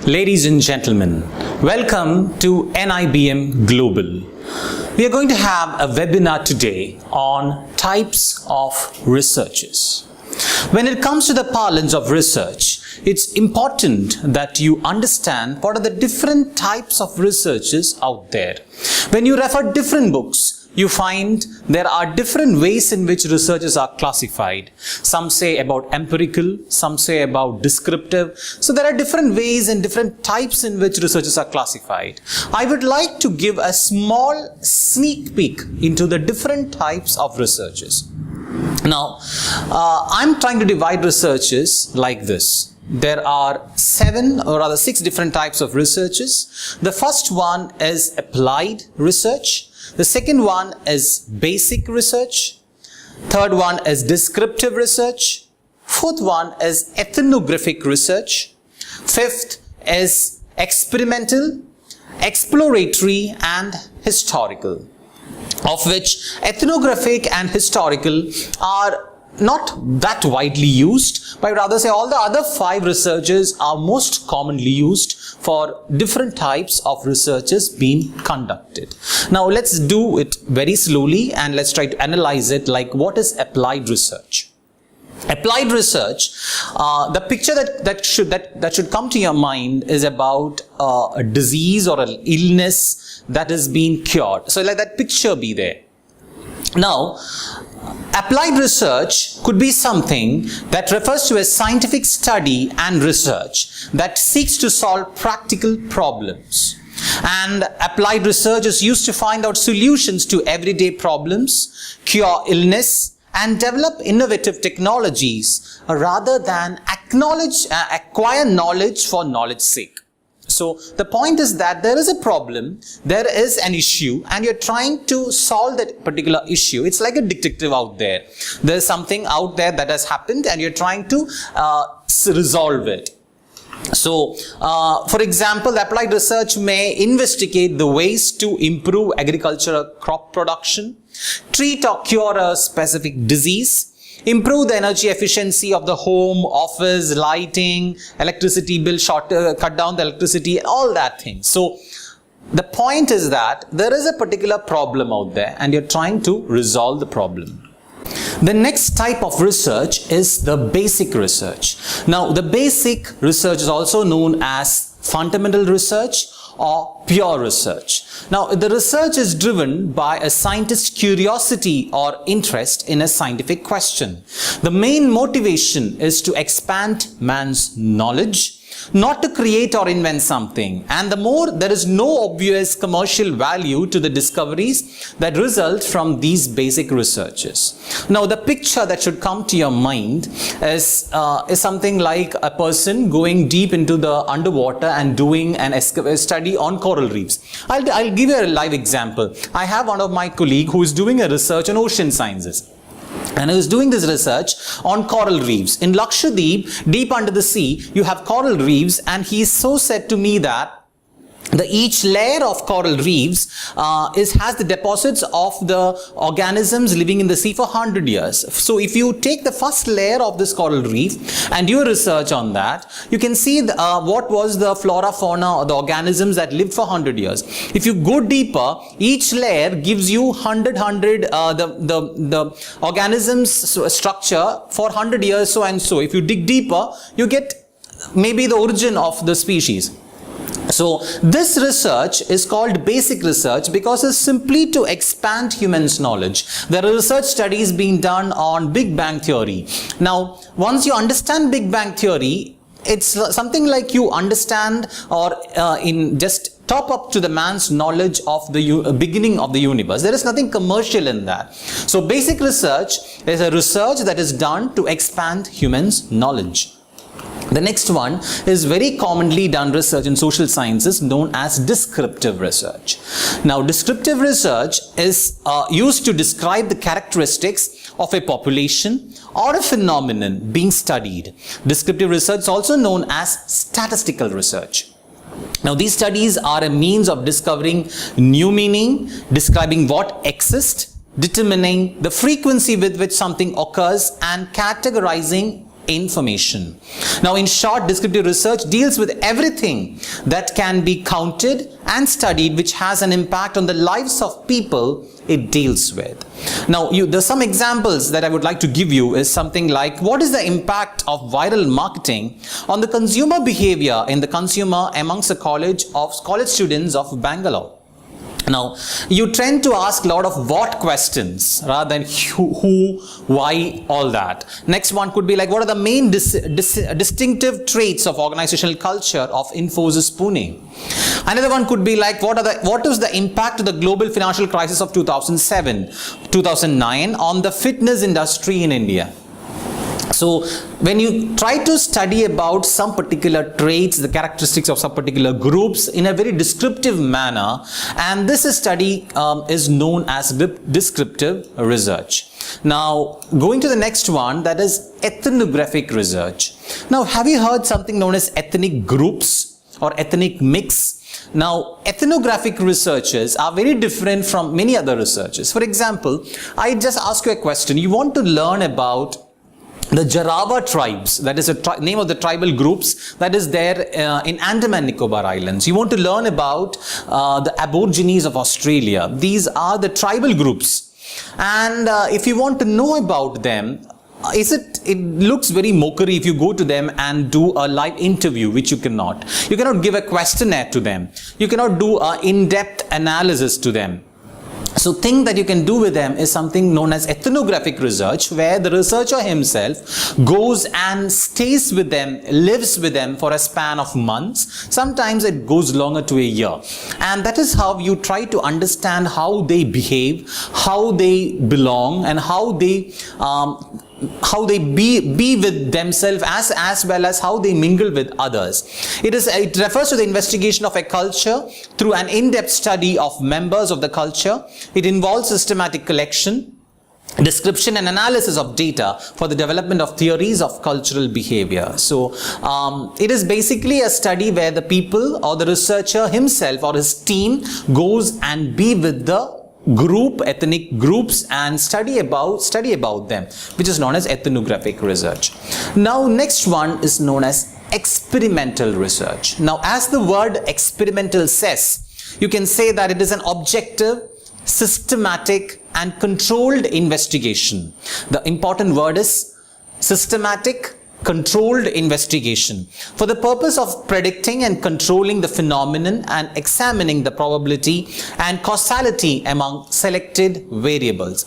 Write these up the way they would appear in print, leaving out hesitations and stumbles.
Ladies and gentlemen, welcome to NIBM Global. We are going to have a webinar today on types of researches. When it comes to the parlance of research, it's important that you understand what are the different types of researches out there. When you refer different books, you find there are different ways in which researches are classified. Some say about empirical, some say about descriptive. So there are different ways and different types in which researches are classified. I would like to give a small sneak peek into the different types of researches. Now, I'm trying to divide researches like this. There are 6 different types of researches. The first one is applied research. The second one is basic research. Third one is descriptive research. Fourth one is ethnographic research. Fifth is experimental, exploratory, and historical, of which ethnographic and historical are not that widely used, but rather say all the other 5 researches are most commonly used for different types of researches being conducted. Now let's do it very slowly and let's try to analyze it. Like, what is applied research? Applied research, the picture that should come to your mind is about a disease or an illness that is being cured. So let that picture be there. Now, applied research could be something that refers to a scientific study and research that seeks to solve practical problems. And applied research is used to find out solutions to everyday problems, cure illness, and develop innovative technologies rather than acquire knowledge for knowledge's sake. So the point is that there is a problem, there is an issue, and you're trying to solve that particular issue. It's like a detective out there. There's something out there that has happened and you're trying to resolve it. So, for example, applied research may investigate the ways to improve agricultural crop production, treat or cure a specific disease, improve the energy efficiency of the home, office, lighting, electricity bill, cut down the electricity, all that thing. So the point is that there is a particular problem out there and you're trying to resolve the problem. The next type of research is the basic research. Now, the basic research is also known as fundamental research or pure research. Now, the research is driven by a scientist's curiosity or interest in a scientific question. The main motivation is to expand man's knowledge, not to create or invent something. And the more there is no obvious commercial value to the discoveries that result from these basic researches. Now, the picture that should come to your mind is something like a person going deep into the underwater and doing a study on coral reefs. I'll give you a live example. I have one of my colleagues who is doing a research on ocean sciences. And I was doing this research on coral reefs. In Lakshadweep, deep under the sea, you have coral reefs, and he so said to me that each layer of coral reefs has the deposits of the organisms living in the sea for 100 years. So if you take the first layer of this coral reef and do research on that, you can see what was the flora, fauna, or the organisms that lived for 100 years. If you go deeper, each layer gives you the organisms structure for 100 years, so and so. If you dig deeper, you get maybe the origin of the species. So this research is called basic research because it's simply to expand humans' knowledge. There are research studies being done on Big Bang theory. Now, once you understand Big Bang theory, it's something like you understand or just top up to the man's knowledge of the beginning of the universe. There is nothing commercial in that. So basic research is a research that is done to expand humans' knowledge. The next one is very commonly done research in social sciences known as descriptive research. Now, descriptive research is used to describe the characteristics of a population or a phenomenon being studied. Descriptive research is also known as statistical research. Now, these studies are a means of discovering new meaning, describing what exists, determining the frequency with which something occurs, and categorizing information. Now, in short, descriptive research deals with everything that can be counted and studied which has an impact on the lives of people it deals with. Now, there's some examples that I would like to give you is something like, what is the impact of viral marketing on the consumer behavior in the consumer amongst the college students of Bangalore? Now, you tend to ask a lot of what questions rather than who, why, all that. Next one could be like, what are the main distinctive traits of organizational culture of Infosys Pune? Another one could be like, what is the impact of the global financial crisis of 2007, 2009 on the fitness industry in India? So when you try to study about some particular traits, the characteristics of some particular groups in a very descriptive manner, and this study is known as descriptive research. Now, going to the next one, that is ethnographic research. Now, have you heard something known as ethnic groups or ethnic mix? Now, ethnographic researchers are very different from many other researchers. For example, I just ask you a question. You want to learn about the Jarawa tribes, that is the name of the tribal groups that is there in Andaman Nicobar Islands. You want to learn about the Aborigines of Australia. These are the tribal groups. And if you want to know about them, it looks very mockery if you go to them and do a live interview, which you cannot. You cannot give a questionnaire to them. You cannot do an in-depth analysis to them. So thing that you can do with them is something known as ethnographic research, where the researcher himself goes and stays with them, lives with them for a span of months. Sometimes it goes longer to a year. And that is how you try to understand how they behave, how they belong, and how they be with themselves as well as how they mingle with others. It refers to the investigation of a culture through an in-depth study of members of the culture. It involves systematic collection, description and analysis of data for the development of theories of cultural behavior. So it is basically a study where the people or the researcher himself or his team goes and be with the ethnic groups and study about them, which is known as ethnographic research. Now, next one is known as experimental research. Now, as the word experimental says, you can say that it is an objective, systematic and controlled investigation. The important word is systematic, controlled investigation for the purpose of predicting and controlling the phenomenon and examining the probability and causality among selected variables.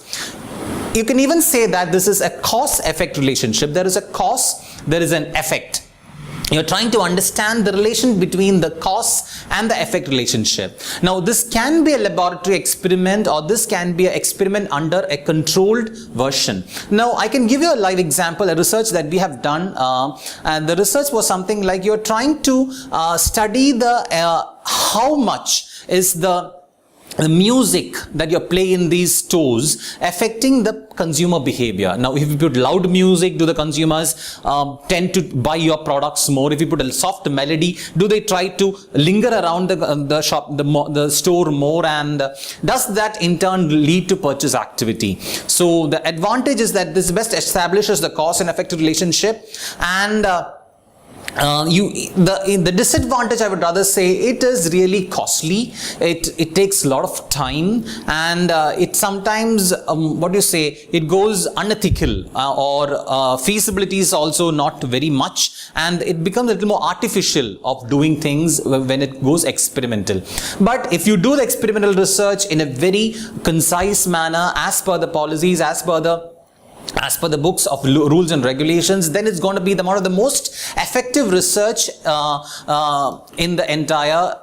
You can even say that this is a cause-effect relationship. There is a cause, there is an effect. You're trying to understand the relation between the cause and the effect relationship. Now, this can be a laboratory experiment or this can be an experiment under a controlled version. Now, I can give you a live example, a research that we have done. And the research was something like you're trying to study how much is the music that you play in these stores affecting the consumer behavior. Now, if you put loud music, do the consumers tend to buy your products more? If you put a soft melody, do they try to linger around the shop, the store more? And does that in turn lead to purchase activity? So the advantage is that this best establishes the cause and effect relationship, and the disadvantage, I would rather say, it is really costly. It takes a lot of time, and it sometimes it goes unethical, or feasibility is also not very much, and it becomes a little more artificial of doing things when it goes experimental. But if you do the experimental research in a very concise manner, as per the policies, as per the books of rules and regulations, then it's going to be one of the most effective research in the entire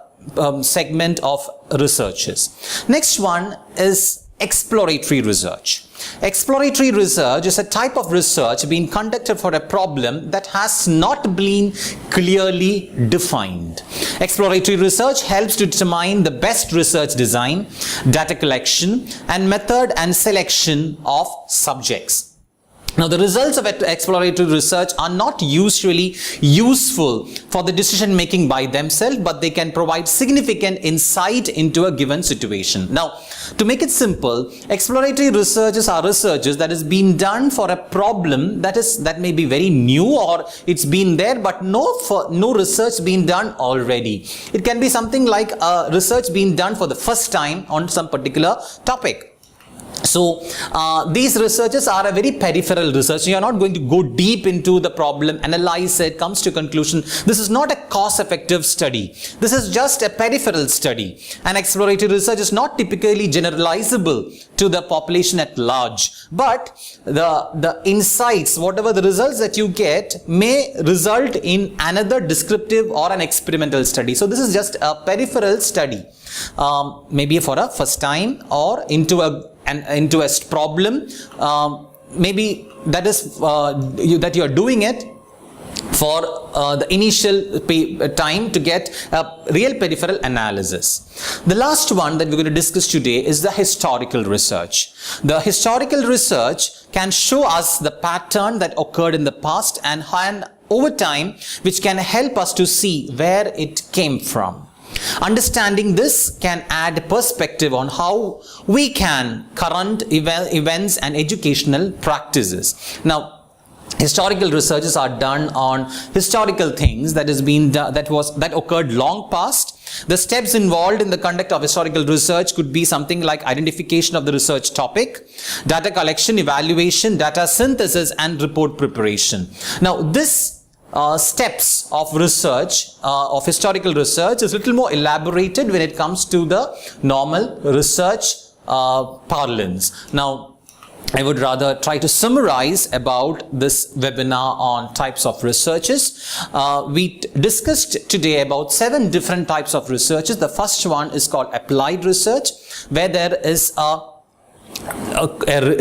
segment of researches. Next one is exploratory research. Exploratory research is a type of research being conducted for a problem that has not been clearly defined. Exploratory research helps to determine the best research design, data collection, and method and selection of subjects. Now, the results of exploratory research are not usually useful for the decision making by themselves, but they can provide significant insight into a given situation. Now, to make it simple, exploratory researches are researches that is being done for a problem that may be very new, or it's been there but no research being done already. It can be something like research being done for the first time on some particular topic. So these researches are a very peripheral research. You are not going to go deep into the problem, analyze it, comes to conclusion. This is not a cost-effective study. This is just a peripheral study. And exploratory research is not typically generalizable to the population at large. But the insights, whatever the results that you get, may result in another descriptive or an experimental study. So this is just a peripheral study, maybe for a first time or into a problem, maybe that is that you are doing it for the initial time to get a real peripheral analysis. The last one that we're going to discuss today is the historical research. The historical research can show us the pattern that occurred in the past and over time, which can help us to see where it came from. Understanding this can add perspective on how we can current events and educational practices. Now, historical researches are done on historical things that occurred long past. The steps involved in the conduct of historical research could be something like identification of the research topic, data collection, evaluation, data synthesis, and report preparation. Now, this steps of research, of historical research, is a little more elaborated when it comes to the normal research parlance. Now, I would rather try to summarize about this webinar on types of researches. We discussed today about 7 different types of researches. The first one is called applied research, where there is a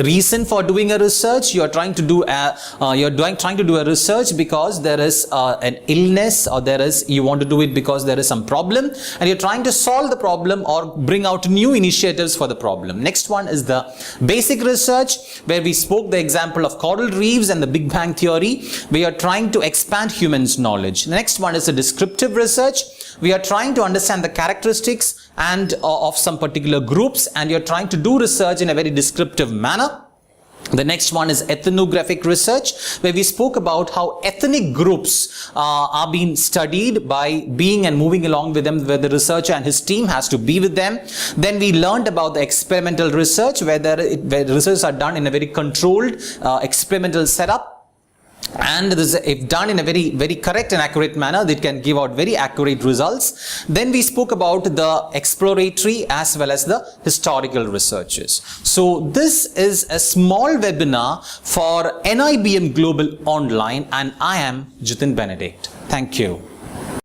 reason for doing a research. You are trying to do a research because there is an illness, or you want to do it because there is some problem and you're trying to solve the problem or bring out new initiatives for the problem. Next one is the basic research, where we spoke the example of coral reefs and the Big Bang theory. We are trying to expand humans' knowledge. The next one is the descriptive research. We are trying to understand the characteristics and of some particular groups, and you're trying to do research in a very descriptive manner. The next one is ethnographic research, where we spoke about how ethnic groups are being studied by being and moving along with them, where the researcher and his team has to be with them. Then we learned about the experimental research, where research are done in a very controlled experimental setup. And this, if done in a very, very correct and accurate manner, it can give out very accurate results. Then we spoke about the exploratory as well as the historical researches. So this is a small webinar for NIBM Global Online, and I am Jitin Benedict. Thank you.